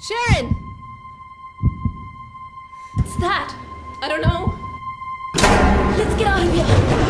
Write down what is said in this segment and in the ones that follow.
Sharon! What's that? I don't know. Let's get out of here.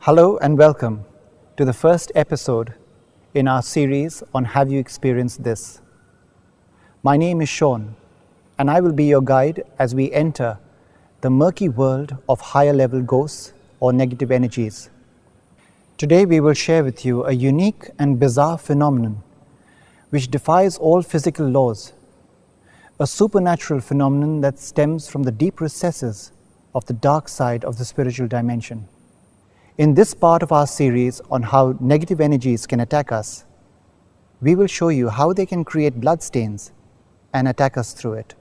Hello and welcome to the first episode in our series on Have You Experienced This? My name is Sean, and I will be your guide as we enter the murky world of higher level ghosts or negative energies. Today we will share with you a unique and bizarre phenomenon which defies all physical laws, a supernatural phenomenon that stems from the deep recesses of the dark side of the spiritual dimension. In this part of our series on how negative energies can attack us, we will show you how they can create bloodstains and attack us through it.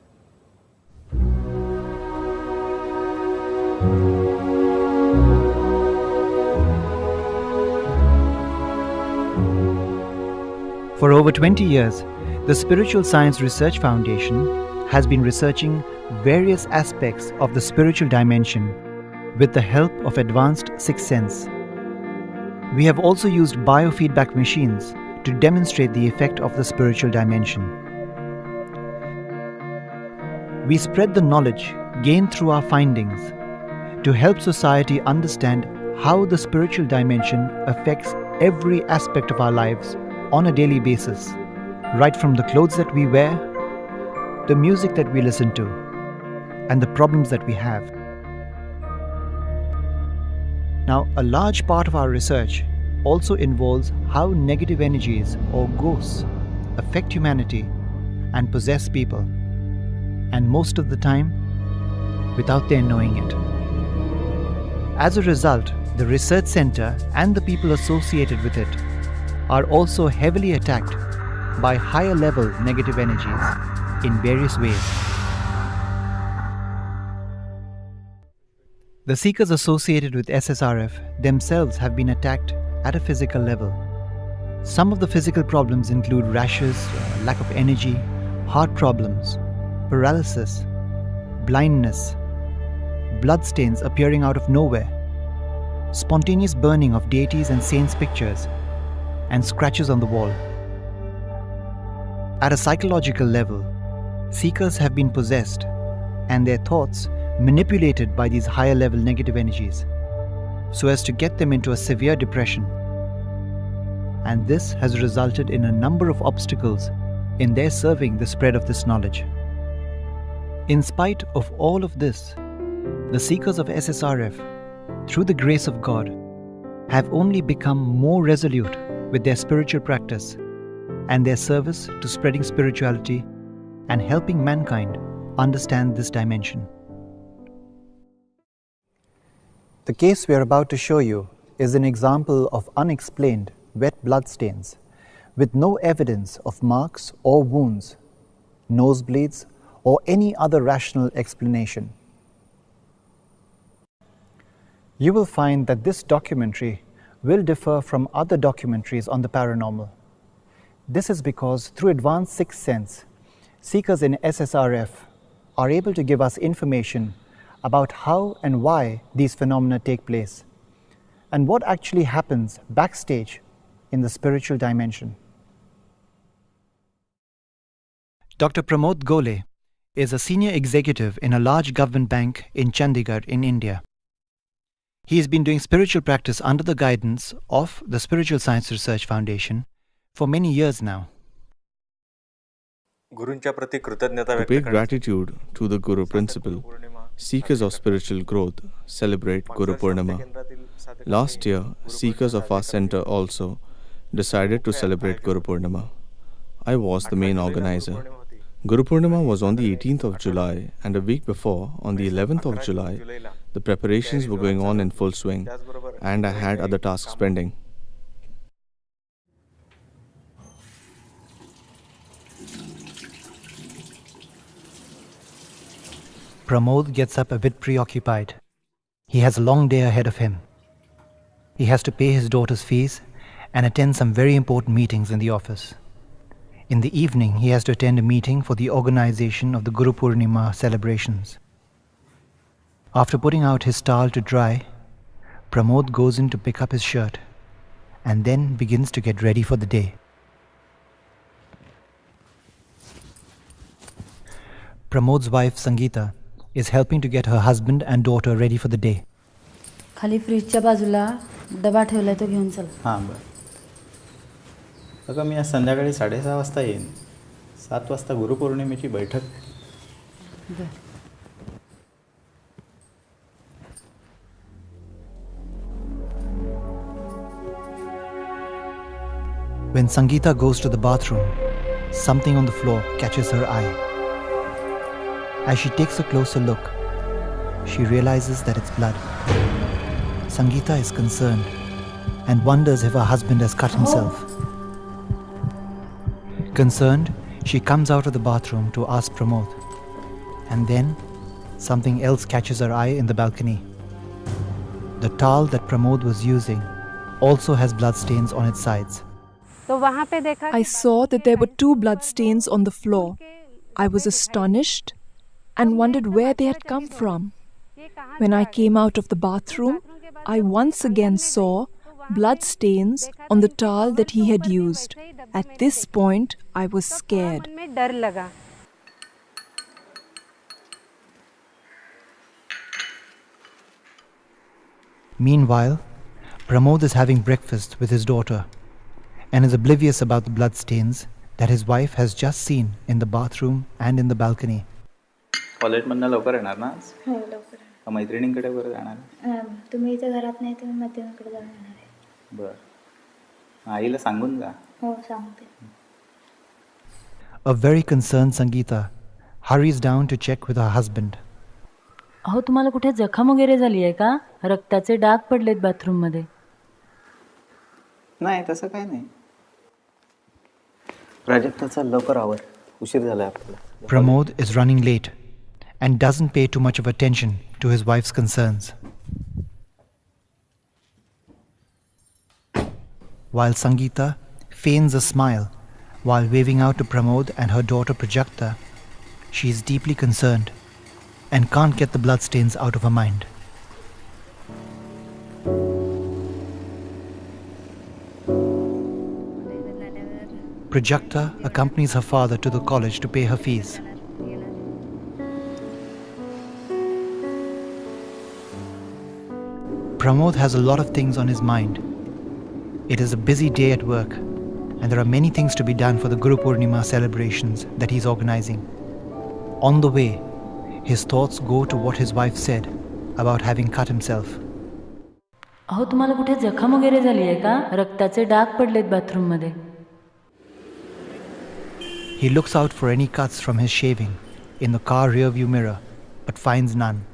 For over 20 years, the Spiritual Science Research Foundation has been researching various aspects of the spiritual dimension with the help of advanced sixth sense. We have also used biofeedback machines to demonstrate the effect of the spiritual dimension. We spread the knowledge gained through our findings to help society understand how the spiritual dimension affects every aspect of our lives on a daily basis, right from the clothes that we wear, the music that we listen to, and the problems that we have. Now, a large part of our research also involves how negative energies or ghosts affect humanity and possess people, and most of the time without their knowing it. As a result, the research center and the people associated with it are also heavily attacked by higher level negative energies in various ways. The seekers associated with SSRF themselves have been attacked at a physical level. Some of the physical problems include rashes, lack of energy, heart problems, paralysis, blindness, bloodstains appearing out of nowhere, spontaneous burning of deities and saints' pictures, and scratches on the wall. At a psychological level, seekers have been possessed and their thoughts manipulated by these higher level negative energies so as to get them into a severe depression. And this has resulted in a number of obstacles in their serving the spread of this knowledge. In spite of all of this, the seekers of SSRF, through the grace of God, have only become more resolute with their spiritual practice and their service to spreading spirituality and helping mankind understand this dimension. The case we are about to show you is an example of unexplained wet bloodstains with no evidence of marks or wounds, nosebleeds, or any other rational explanation. You will find that this documentary will differ from other documentaries on the paranormal. This is because through advanced sixth sense, seekers in SSRF are able to give us information about how and why these phenomena take place and what actually happens backstage in the spiritual dimension. Dr. Pramod Gole is a senior executive in a large government bank in Chandigarh in India. He has been doing spiritual practice under the guidance of the Spiritual Science Research Foundation for many years now. To pay gratitude to the Guru principle, seekers of spiritual growth celebrate Guru Purnima. Last year, seekers of our center also decided to celebrate Guru Purnima. I was the main organizer. Guru Purnima was on the 18th of July, and a week before, on the 11th of July, the preparations were going on in full swing, and I had other tasks pending. Pramod gets up a bit preoccupied. He has a long day ahead of him. He has to pay his daughter's fees and attend some very important meetings in the office. In the evening, he has to attend a meeting for the organization of the Guru Purnima celebrations. After putting out his towel to dry, Pramod goes in to pick up his shirt and then begins to get ready for the day. Pramod's wife Sangeeta is helping to get her husband and daughter ready for the day. खाली फ्रीजच्या बाजूला डबा ठेवलाय तो घेऊन चल. हां बरं. अगं मी आज संध्याकाळी 6:30 वाजता येईन. 7 वाजता गुरुपौर्णिमेची बैठक. When Sangeeta goes to the bathroom, something on the floor catches her eye. As she takes a closer look, she realizes that it's blood. Sangeeta is concerned and wonders if her husband has cut himself. Concerned, she comes out of the bathroom to ask Pramod. And then, something else catches her eye in the balcony. The towel that Pramod was using also has blood stains on its sides. I saw that there were 2 blood stains on the floor. I was astonished and wondered where they had come from. When I came out of the bathroom, I once again saw blood stains on the towel that he had used. At this point, I was scared. Meanwhile, Pramod is having breakfast with his daughter and is oblivious about the bloodstains that his wife has just seen in the bathroom and in the balcony. कॉलेजमधनं लवकर येणार ना आज? हो लवकर. का मैत्रिणींकडे वगैरे जाणार? तुम्ही इथे घरात नाही तुम्ही मैत्रिणीकडे जाऊन येणार आहे. बरं. आईला सांगून जा. हो सांगते. A very concerned Sangeeta hurries down to check with her husband. अहो तुम्हाला कुठे जखम वगैरे झाली आहे का? रक्ताचे डाग पडलेत बाथरूम मध्ये. नाही तसं काही नाही. प्राजक्ताचा लवकर आवर. उशीर झालाय आपल्याला. Pramod is running late and doesn't pay too much of attention to his wife's concerns. While Sangeeta feigns a smile while waving out to Pramod and her daughter Prajakta, she is deeply concerned and can't get the bloodstains out of her mind. Prajakta accompanies her father to the college to pay her fees. Pramod has a lot of things on his mind. It is a busy day at work, and there are many things to be done for the Guru Purnima celebrations that he is organizing. On the way, his thoughts go to what his wife said about having cut himself. अहो तुम्हाला कुठे जखम वगैरे झाली आहे का? रक्ताचे डाग पडलेत बाथरूम मध्ये. He looks out for any cuts from his shaving in the car rearview mirror, but finds none.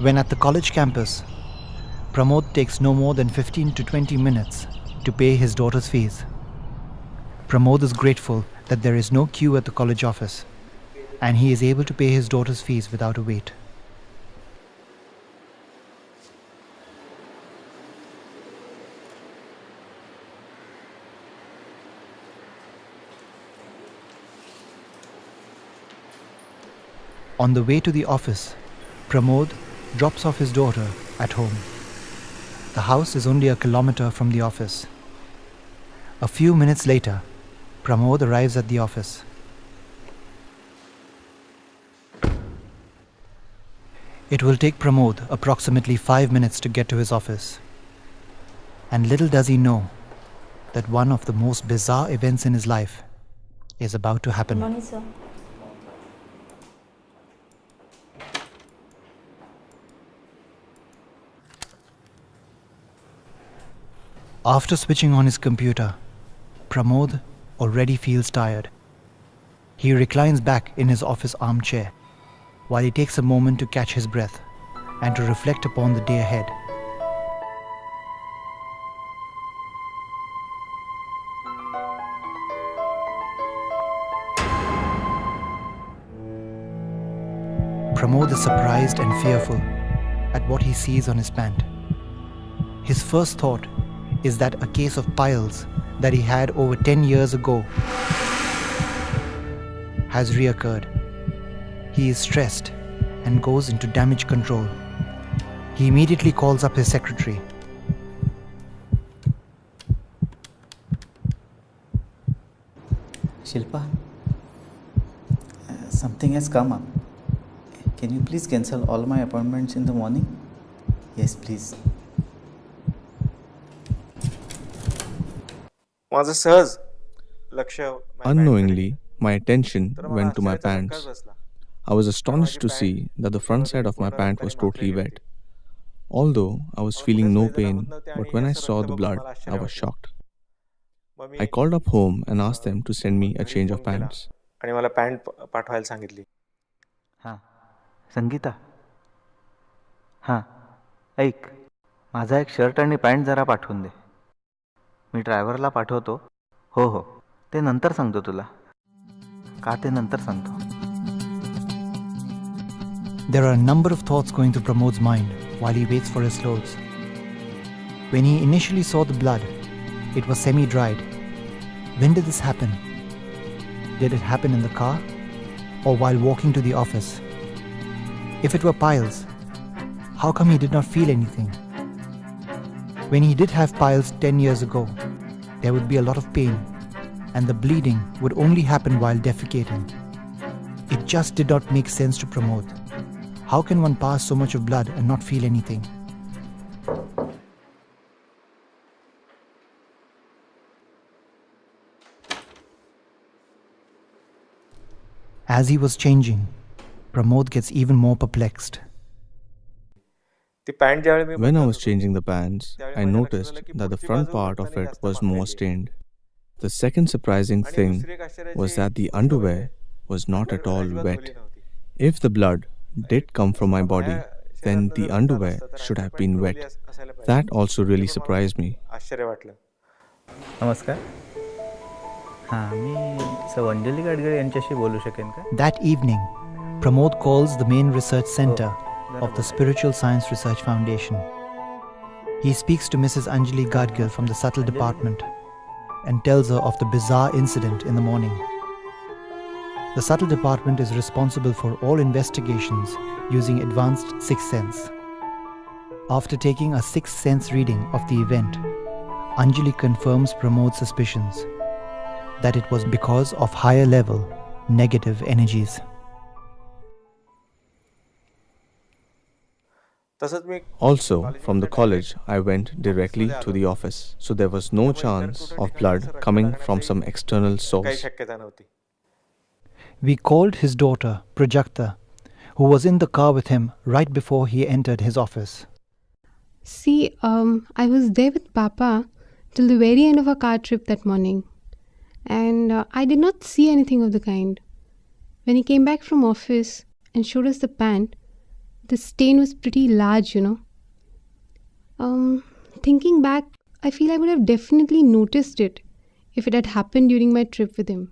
When at the college campus, Pramod takes no more than 15 to 20 minutes to pay his daughter's fees. Pramod is grateful that there is no queue at the college office and he is able to pay his daughter's fees without a wait. On the way to the office, Pramod drops off his daughter at home. The house is only a kilometer from the office. A few minutes later, Pramod arrives at the office. It will take Pramod approximately 5 minutes to get to his office. And little does he know that one of the most bizarre events in his life is about to happen. Good morning, sir. After switching on his computer, Pramod already feels tired. He reclines back in his office armchair while he takes a moment to catch his breath and to reflect upon the day ahead. Pramod is surprised and fearful at what he sees on his pant. His first thought is that a case of piles that he had over 10 years ago has reoccurred. He is stressed and goes into damage control. He immediately calls up his secretary. Shilpa, something has come up. Can you please cancel all my appointments in the morning? Yes, please. Unknowingly, my attention went to my pants. I was astonished to see that the front side of my pant was totally wet. Although I was feeling no pain, but when I saw the blood, I was shocked. I called up home and asked them to send me a change of pants. हां संगीता, हां ऐक, माझा एक shirt आणि pant जरा पाठवून दे. मी ड्रायव्हरला पाठवतो. हो हो, ते नंतर सांगतो तुला. का ते नंतर सांगतो. There are a number of thoughts going through Pramod's mind while he waits for his clothes. When he initially saw the blood, it was semi-dried. When did this happen? Did it happen in the car or while walking to the office? If it were piles, how come he did not feel anything? When he did have piles 10 years ago, there would be a lot of pain, and the bleeding would only happen while defecating. It just did not make sense to Pramod. How can one pass so much of blood and not feel anything? As he was changing, Pramod gets even more perplexed. When I was changing the pants, I noticed that the front part of it was more stained. The second surprising thing was that the underwear was not at all wet. If the blood did come from my body, then the underwear should have been wet. That also really surprised me. नमस्कार. हां, मी अंजली गाडगीळ यांच्याशी बोलू शकेन का? That evening, Pramod calls the main research center of the Spiritual Science Research Foundation. He speaks to Mrs. Anjali Gadgil from the subtle department and tells her of the bizarre incident in the morning. The subtle department is responsible for all investigations using advanced sixth sense. After taking a sixth sense reading of the event, Anjali confirms Pramod's suspicions that it was because of higher level negative energies. Also, from the college, I went directly to the office, so there was no chance of blood coming from some external source. We called his daughter, Prajakta, who was in the car with him right before he entered his office. See, I was there with Papa till the very end of our car trip that morning. And I did not see anything of the kind. When he came back from office and showed us the pant, the stain was pretty large, you know. Thinking back, I feel I would have definitely noticed it if it had happened during my trip with him.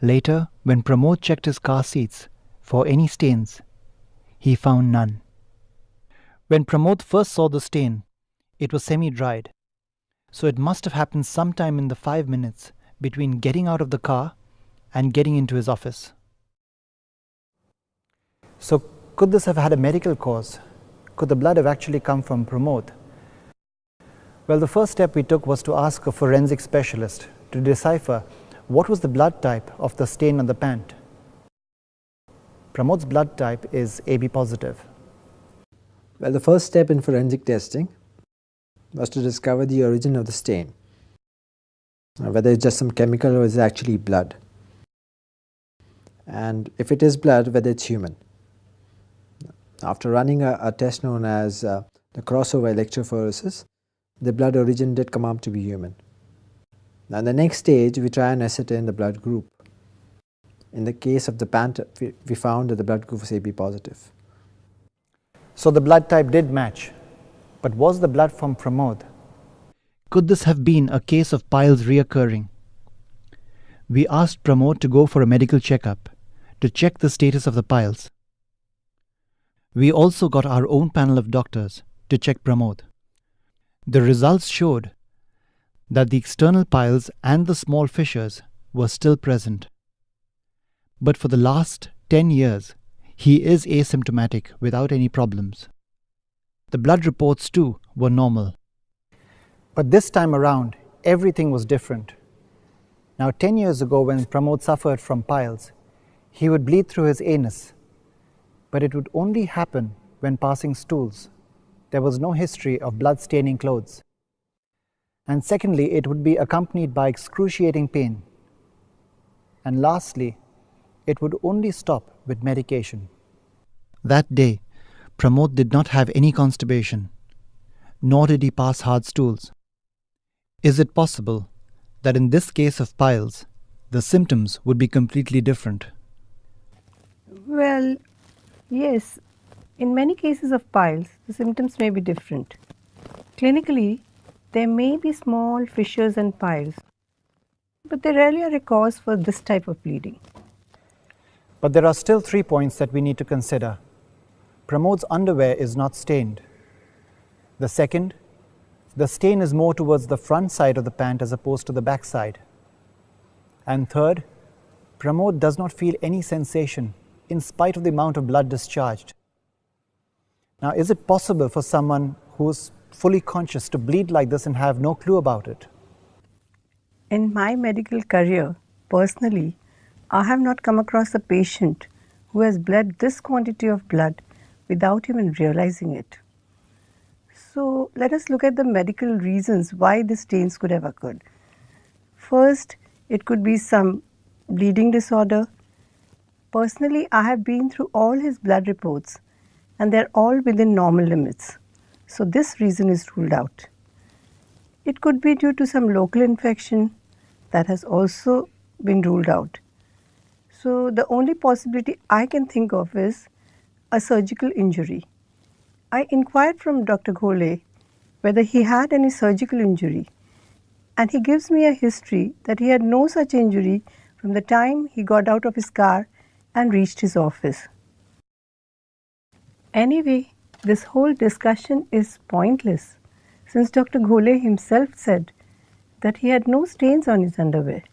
Later, when Pramod checked his car seats for any stains, he found none. When Pramod first saw the stain, it was semi-dried, so it must have happened sometime in the 5 minutes between getting out of the car and getting into his office. So could this have had a medical cause? Could the blood have actually come from Pramod? Well, the first step we took was to ask a forensic specialist to decipher what was the blood type of the stain on the pant. Pramod's blood type is AB positive. Well, the first step in forensic testing was to discover the origin of the stain, whether it's just some chemical or is actually blood, and if it is blood, whether it's human. After running a test known as the crossover electrophoresis, the blood origin did come out to be human. Now, in the next stage, we try and ascertain the blood group. In the case of the pant, we found that the blood group was AB positive. So the blood type did match, but was the blood from Pramod? Could this have been a case of piles reoccurring? We asked Pramod to go for a medical checkup to check the status of the piles. We also got our own panel of doctors to check Pramod. The results showed that the external piles and the small fissures were still present. But for the last 10 years, he is asymptomatic without any problems. The blood reports too were normal. But this time around, everything was different. Now 10 years ago, when Pramod suffered from piles, he would bleed through his anus, but it would only happen when passing stools. There was no history of blood staining clothes. And secondly, it would be accompanied by excruciating pain. And lastly, it would only stop with medication. That day, Pramod did not have any constipation, nor did he pass hard stools. Is it possible that in this case of piles, the symptoms would be completely different? Well, yes. In many cases of piles, the symptoms may be different. Clinically, there may be small fissures and piles, but they rarely are a cause for this type of bleeding. But there are still 3 points that we need to consider. Pramod's underwear is not stained. The second, the stain is more towards the front side of the pant as opposed to the back side. And third, Pramod does not feel any sensation in spite of the amount of blood discharged. Now, is it possible for someone who is fully conscious to bleed like this and have no clue about it? In my medical career, personally, I have not come across a patient who has bled this quantity of blood without even realizing it. So let us look at the medical reasons why the stains could have occurred. First, it could be some bleeding disorder. Personally, I have been through all his blood reports and they are all within normal limits. So this reason is ruled out. It could be due to some local infection that has also been ruled out. So the only possibility I can think of is a surgical injury. I inquired from Dr. Ghole whether he had any surgical injury, and he gives me a history that he had no such injury from the time he got out of his car and reached his office. Anyway, this whole discussion is pointless since Dr. Ghole himself said that he had no stains on his underwear.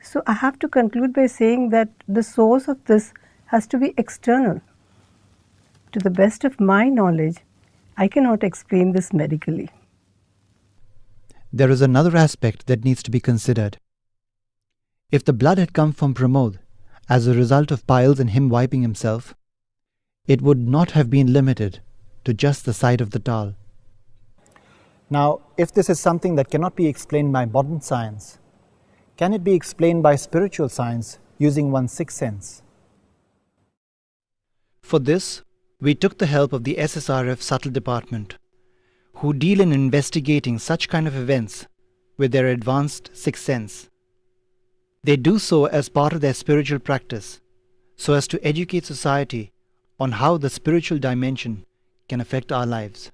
So I have to conclude by saying that the source of this has to be external. To the best of my knowledge, I cannot explain this medically. There is another aspect that needs to be considered. If the blood had come from Pramod as a result of piles and him wiping himself, it would not have been limited to just the side of the towel. Now, if this is something that cannot be explained by modern science, can it be explained by spiritual science using one's sixth sense? For this, we took the help of the SSRF subtle department, who deal in investigating such kind of events with their advanced sixth sense. They do so as part of their spiritual practice, so as to educate society on how the spiritual dimension can affect our lives.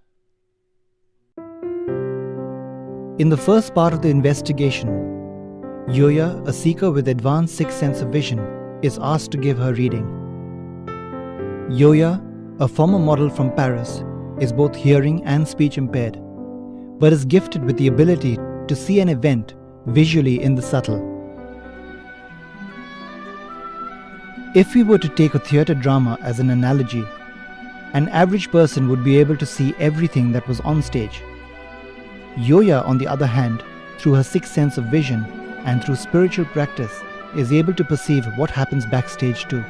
In the first part of the investigation, Yoya, a seeker with advanced sixth sense of vision, is asked to give her reading. Yoya, a former model from Paris, is both hearing and speech impaired, but is gifted with the ability to see an event visually in the subtle. If we were to take a theatre drama as an analogy, an average person would be able to see everything that was on stage. Yoya, on the other hand, through her sixth sense of vision and through spiritual practice, is able to perceive what happens backstage too.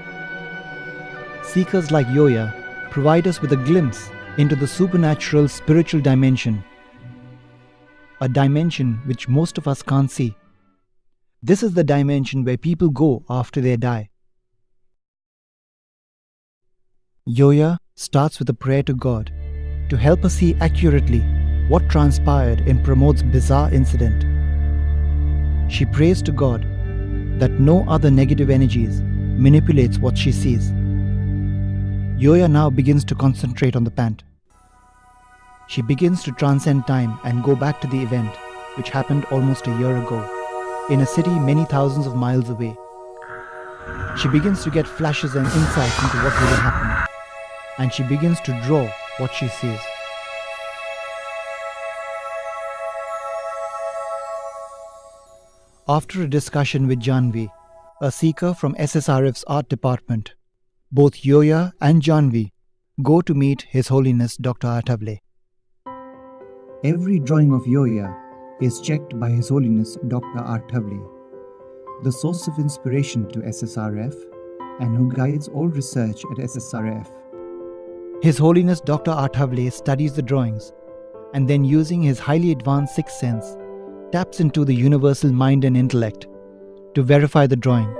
Seekers like Yoya provide us with a glimpse into the supernatural spiritual dimension, a dimension which most of us can't see. This is the dimension where people go after they die. Yoya starts with a prayer to God to help us see accurately what transpired in Pramod's bizarre incident. She prays to God that no other negative energies manipulates what she sees. Yoya now begins to concentrate on the pant. She begins to transcend time and go back to the event, which happened almost a year ago, in a city many thousands of miles away. She begins to get flashes and insights into what really happened, and she begins to draw what she sees. After a discussion with Janvi, a seeker from SSRF's art department, both Yoya and Janvi go to meet His Holiness Dr. Atavle. Every drawing of Yoya is checked by His Holiness Dr. Atavle, the source of inspiration to SSRF and who guides all research at SSRF. His Holiness Dr. Atavle studies the drawings and then, using his highly advanced sixth sense, taps into the universal mind and intellect to verify the drawing.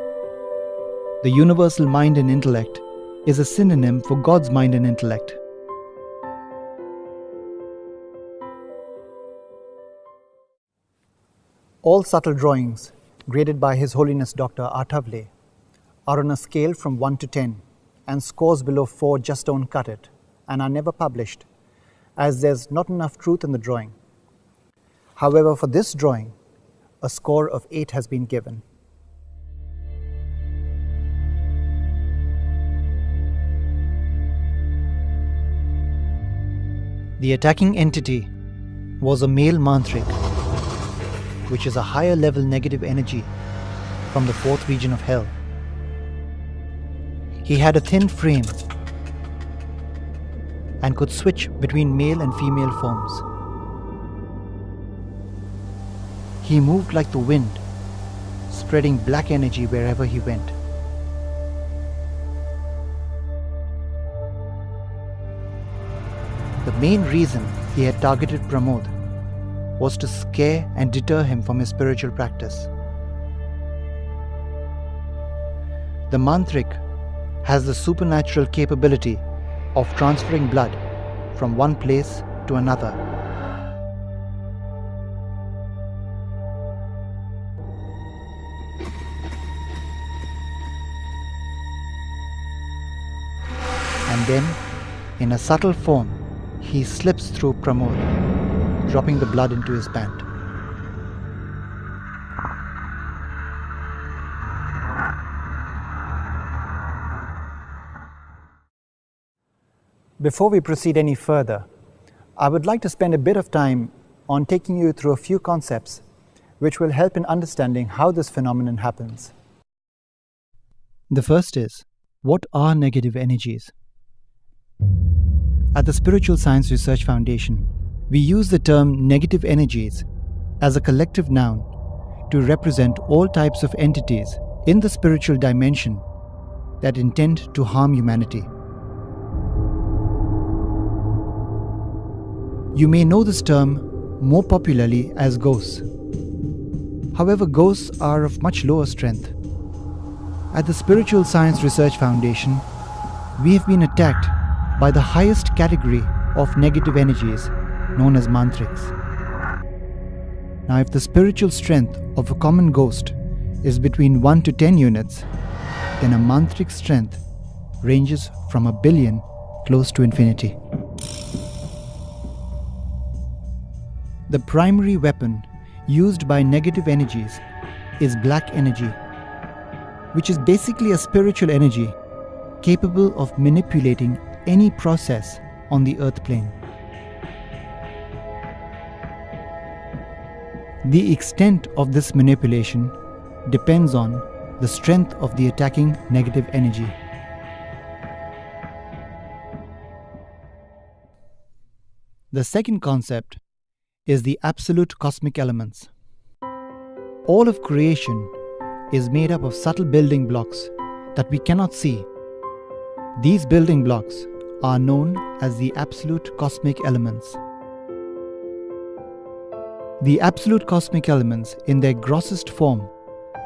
The universal mind and intellect is a synonym for God's mind and intellect. All subtle drawings graded by His Holiness Dr. Atavle are on a scale from 1 to 10, and scores below 4 just don't cut it and are never published, as there's not enough truth in the drawing. However, for this drawing, a score of 8 has been given. The attacking entity was a male mantrik, which is a higher level negative energy from the 4th region of hell. He had a thin frame and could switch between male and female forms. He moved like the wind, spreading black energy wherever he went. The main reason he had targeted Pramod was to scare and deter him from his spiritual practice. The mantrik has the supernatural capability of transferring blood from one place to another. And then, in a subtle form, he slips through Pramod, dropping the blood into his pant. Before we proceed any further, I would like to spend a bit of time on taking you through a few concepts which will help in understanding how this phenomenon happens. The first is, what are negative energies? At the Spiritual Science Research Foundation, we use the term negative energies as a collective noun to represent all types of entities in the spiritual dimension that intend to harm humanity. You may know this term more popularly as ghosts. However, ghosts are of much lower strength. At the Spiritual Science Research Foundation, we have been attacked by the highest category of negative energies, known as mantriks. Now, if the spiritual strength of a common ghost is between 1 to 10 units, then a mantrik strength ranges from 1 billion close to infinity. The primary weapon used by negative energies is black energy, which is basically a spiritual energy capable of manipulating any process on the earth plane. The extent of this manipulation depends on the strength of the attacking negative energy. The second concept is the absolute cosmic elements. All of creation is made up of subtle building blocks that we cannot see. These building blocks are known as the absolute cosmic elements. The absolute cosmic elements in their grossest form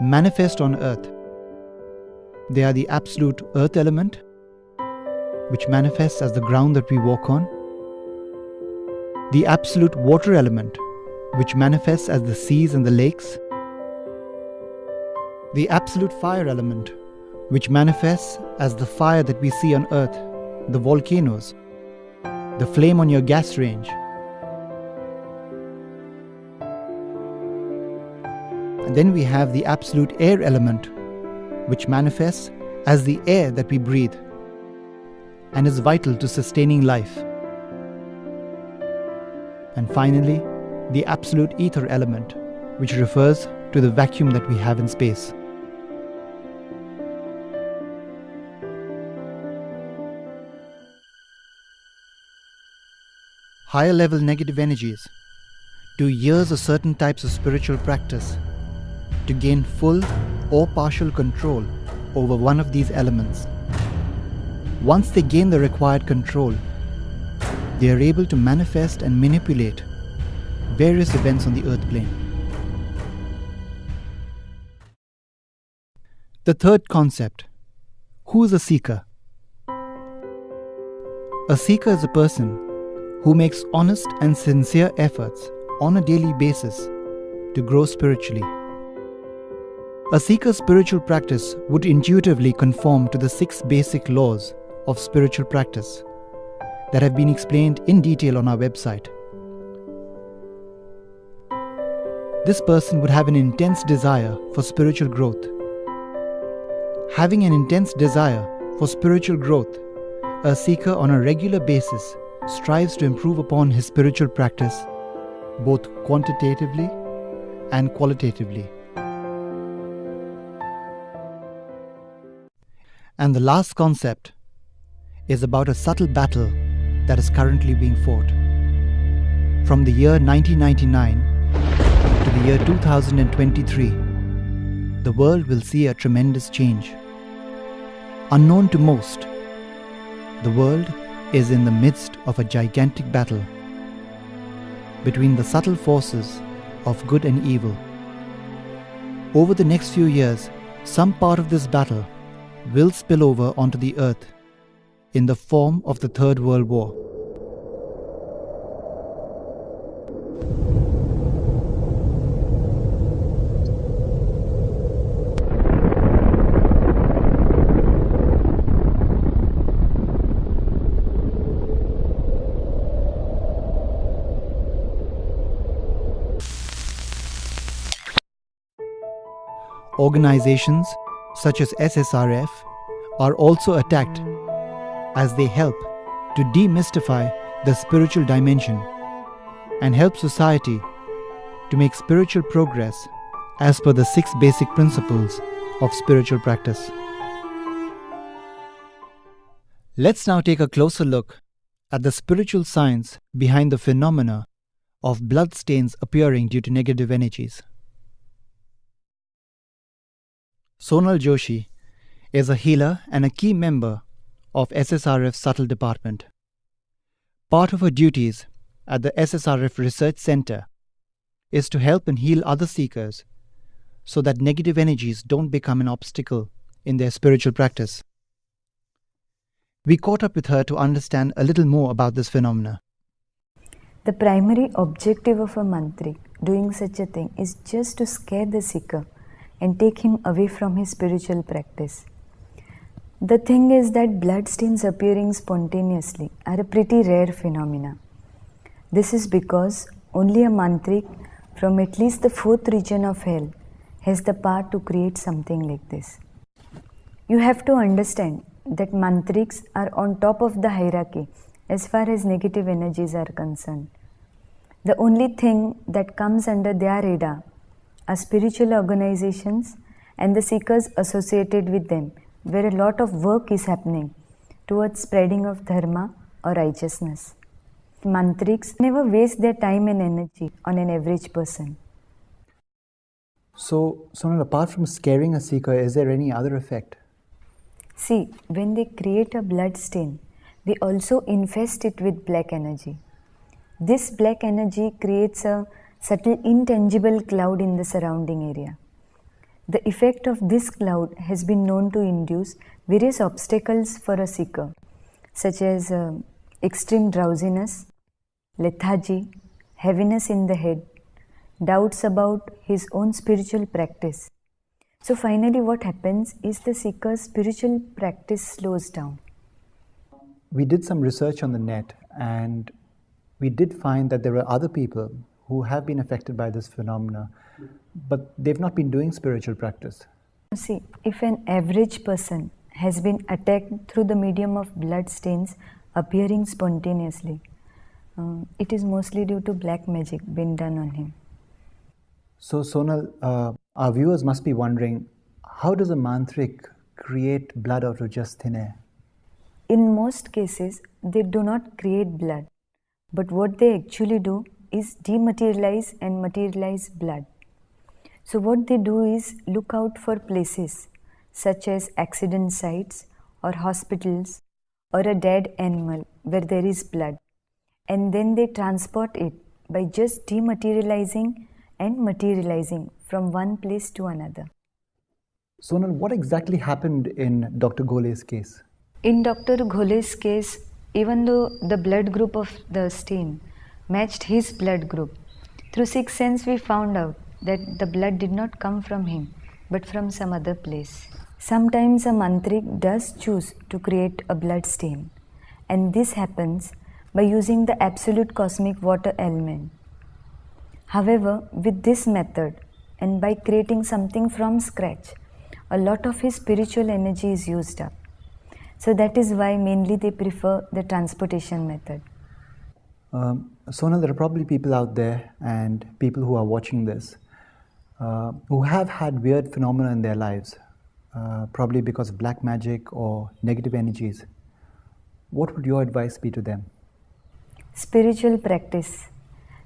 manifest on Earth. They are the absolute earth element, which manifests as the ground that we walk on, the absolute water element, which manifests as the seas and the lakes, the absolute fire element, which manifests as the fire that we see on Earth, the volcanoes, the flame on your gas range. And then we have the absolute air element, which manifests as the air that we breathe and is vital to sustaining life. And finally, the absolute ether element, which refers to the vacuum that we have in space. Higher level negative energies do years of certain types of spiritual practice to gain full or partial control over one of these elements. Once they gain the required control, they are able to manifest and manipulate various events on the earth plane. The third concept: who is a seeker? A seeker is a person who makes honest and sincere efforts on a daily basis to grow spiritually. A seeker's spiritual practice would intuitively conform to the 6 basic laws of spiritual practice that have been explained in detail on our website. This person would have an intense desire for spiritual growth. Having an intense desire for spiritual growth, a seeker on a regular basis strives to improve upon his spiritual practice both quantitatively and qualitatively. And the last concept is about a subtle battle that is currently being fought. From the year 1999 to the year 2023, the world will see a tremendous change. Unknown to most, the world is in the midst of a gigantic battle between the subtle forces of good and evil. Over the next few years, some part of this battle will spill over onto the earth in the form of the Third World War. Organizations such as SSRF are also attacked as they help to demystify the spiritual dimension and help society to make spiritual progress as per the 6 basic principles of spiritual practice. Let's now take a closer look at the spiritual science behind the phenomena of blood stains appearing due to negative energies. Sonal Joshi is a healer and a key member of SSRF's subtle department. Part of her duties at the SSRF Research Center is to help and heal other seekers so that negative energies don't become an obstacle in their spiritual practice. We caught up with her to understand a little more about this phenomena. The primary objective of a mantrik doing such a thing is just to scare the seeker and take him away from his spiritual practice. The thing is that blood stains appearing spontaneously are a pretty rare phenomena. This is because only a mantrik from at least the 4th region of hell has the power to create something like this. You have to understand that mantriks are on top of the hierarchy as far as negative energies are concerned. The only thing that comes under their radar are spiritual organizations and the seekers associated with them, where a lot of work is happening towards spreading of dharma or righteousness. Mantriks never waste their time and energy on an average person. So, Sonal, apart from scaring a seeker, is there any other effect? See, when they create a blood stain, they also infest it with black energy. This black energy creates a subtle intangible cloud in the surrounding area. The effect of this cloud has been known to induce various obstacles for a seeker, such as extreme drowsiness, lethargy, heaviness in the head, doubts about his own spiritual practice. So finally what happens is the seeker's spiritual practice slows down. We did some research on the net and we did find that there are other people who have been affected by this phenomena, but they've not been doing spiritual practice. See, if an average person has been attacked through the medium of blood stains appearing spontaneously, it is mostly due to black magic being done on him. So Sonal, our viewers must be wondering, how does a mantrik create blood out of just thin air? In most cases, they do not create blood, but what they actually do is dematerialize and materialize blood. So what they do is look out for places such as accident sites or hospitals or a dead animal where there is blood, and then they transport it by just dematerializing and materializing from one place to another. Sonal, what exactly happened in Dr. Ghole's case? In Dr. Ghole's case, even though the blood group of the stain matched his blood group, through sixth sense we found out that the blood did not come from him, but from some other place. Sometimes a mantrik does choose to create a blood stain, and this happens by using the absolute cosmic water element. However, with this method and by creating something from scratch, a lot of his spiritual energy is used up. So that is why mainly they prefer the transportation method. Sonal, there are probably people out there and people who are watching this who have had weird phenomena in their lives, probably because of black magic or negative energies. What would your advice be to them? Spiritual practice.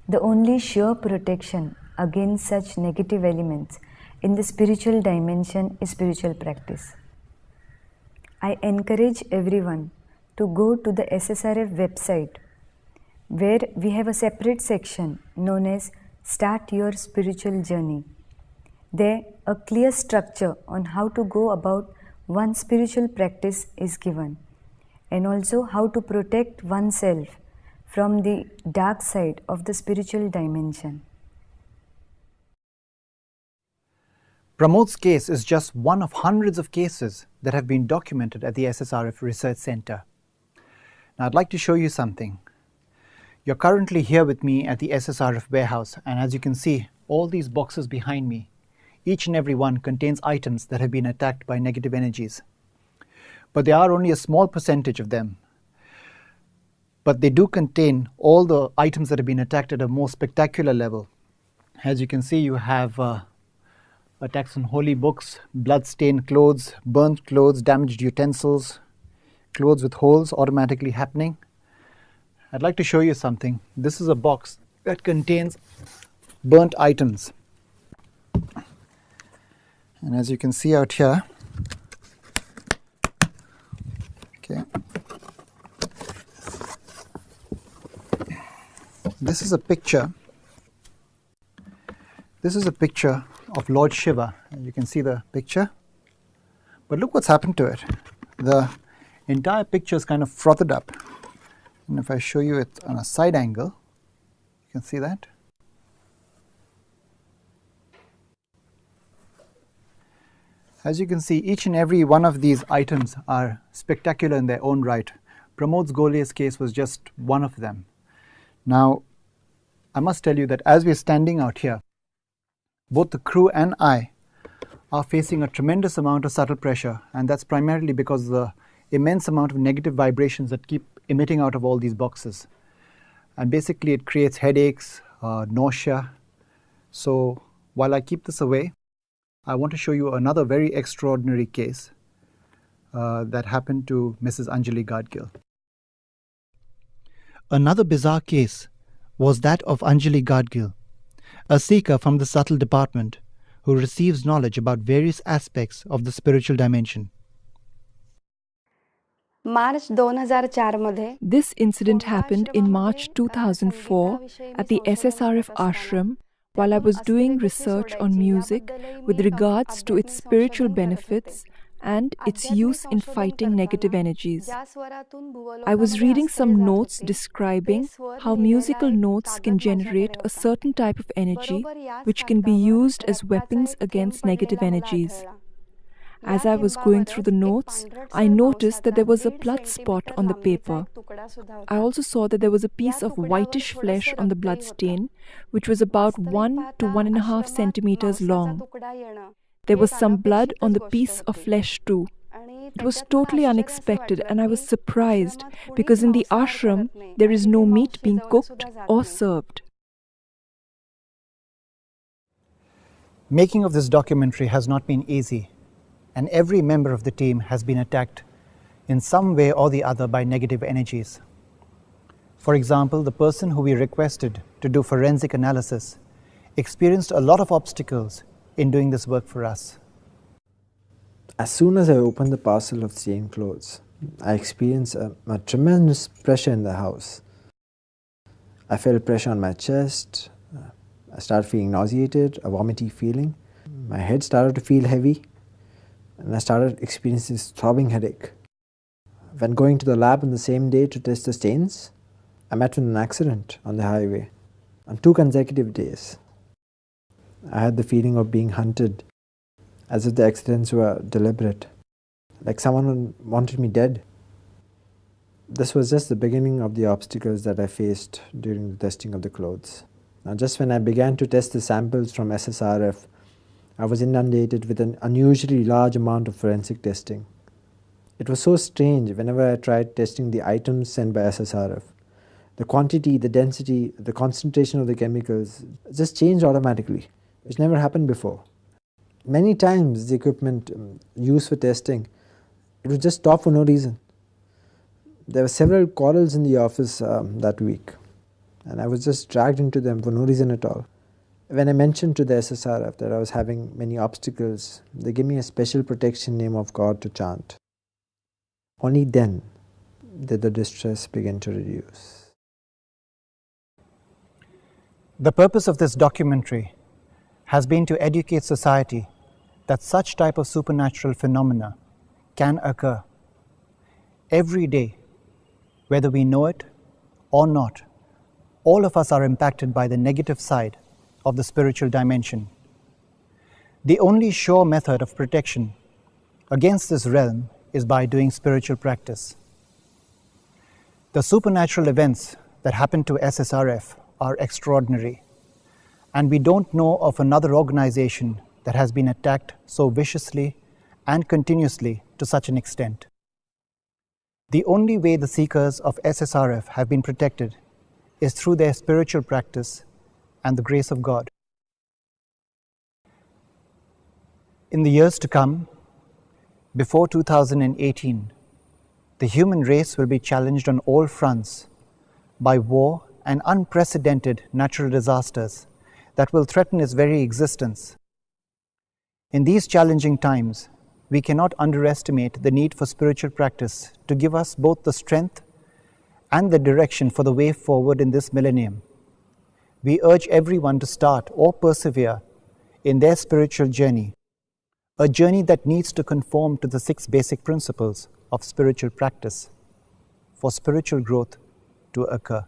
The only sure protection against such negative elements in the spiritual dimension is spiritual practice. I encourage everyone to go to the SSRF website, where we have a separate section known as Start Your Spiritual Journey. There, a clear structure on how to go about one's spiritual practice is given, and also how to protect oneself from the dark side of the spiritual dimension. Pramod's case is just one of hundreds of cases that have been documented at the SSRF Research Center. Now I'd like to show you something. You're currently here with me at the SSRF warehouse, and as you can see, all these boxes behind me, each and every one contains items that have been attacked by negative energies. But there are only a small percentage of them. But they do contain all the items that have been attacked at a more spectacular level. As you can see, you have attacks on holy books, blood-stained clothes, burnt clothes, damaged utensils, clothes with holes automatically happening. I'd like to show you something. This is a box that contains burnt items. And as you can see out here, okay, this is a picture. This is a picture of Lord Shiva. You can see the picture. But look what's happened to it. The entire picture is kind of frothed up. And if I show you it on a side angle, you can see that. As you can see, each and every one of these items are spectacular in their own right. Pramod Ghole's case was just one of them. Now, I must tell you that as we're standing out here, both the crew and I are facing a tremendous amount of subtle pressure, and that's primarily because of the immense amount of negative vibrations that keep emitting out of all these boxes. And basically it creates headaches, nausea. So while I keep this away, I want to show you another very extraordinary case that happened to Mrs. Anjali Gadgil. Another bizarre case was that of Anjali Gadgil, a seeker from the subtle department who receives knowledge about various aspects of the spiritual dimension. This incident happened in March 2004 at the SSRF ashram while I was doing research on music with regards to its spiritual benefits and its use in fighting negative energies. I was reading some notes describing how musical notes can generate a certain type of energy which can be used as weapons against negative energies. As I was going through the notes, I noticed that there was a blood spot on the paper. I also saw that there was a piece of whitish flesh on the blood stain, which was about 1 to 1.5 centimeters long. There was some blood on the piece of flesh too. It was totally unexpected, and I was surprised because in the ashram there is no meat being cooked or served. Making of this documentary has not been easy, and every member of the team has been attacked in some way or the other by negative energies. For example, the person who we requested to do forensic analysis experienced a lot of obstacles in doing this work for us. As soon as I opened the parcel of stained clothes, I experienced a tremendous pressure in the house. I felt pressure on my chest. I started feeling nauseated, a vomity feeling. My head started to feel heavy, and I started experiencing this throbbing headache. When going to the lab on the same day to test the stains, I met with an accident on the highway on 2 consecutive days. I had the feeling of being hunted, as if the accidents were deliberate, like someone wanted me dead. This was just the beginning of the obstacles that I faced during the testing of the clothes. Now, just when I began to test the samples from SSRF, I was inundated with an unusually large amount of forensic testing. It was so strange whenever I tried testing the items sent by SSRF. The quantity, the density, the concentration of the chemicals just changed automatically, which never happened before. Many times the equipment used for testing, it would just stop for no reason. There were several quarrels in the office that week, and I was just dragged into them for no reason at all. When I mentioned to the SSRF that I was having many obstacles, they gave me a special protection name of God to chant. Only then did the distress begin to reduce. The purpose of this documentary has been to educate society that such type of supernatural phenomena can occur every day, whether we know it or not. All of us are impacted by the negative side of the spiritual dimension. The only sure method of protection against this realm is by doing spiritual practice. The supernatural events that happened to SSRF are extraordinary, and we don't know of another organization that has been attacked so viciously and continuously to such an extent. The only way the seekers of SSRF have been protected is through their spiritual practice and the grace of God. In the years to come, before 2018, the human race will be challenged on all fronts by war and unprecedented natural disasters that will threaten its very existence. In these challenging times, we cannot underestimate the need for spiritual practice to give us both the strength and the direction for the way forward in this millennium. We urge everyone to start or persevere in their spiritual journey, a journey that needs to conform to the 6 basic principles of spiritual practice for spiritual growth to occur.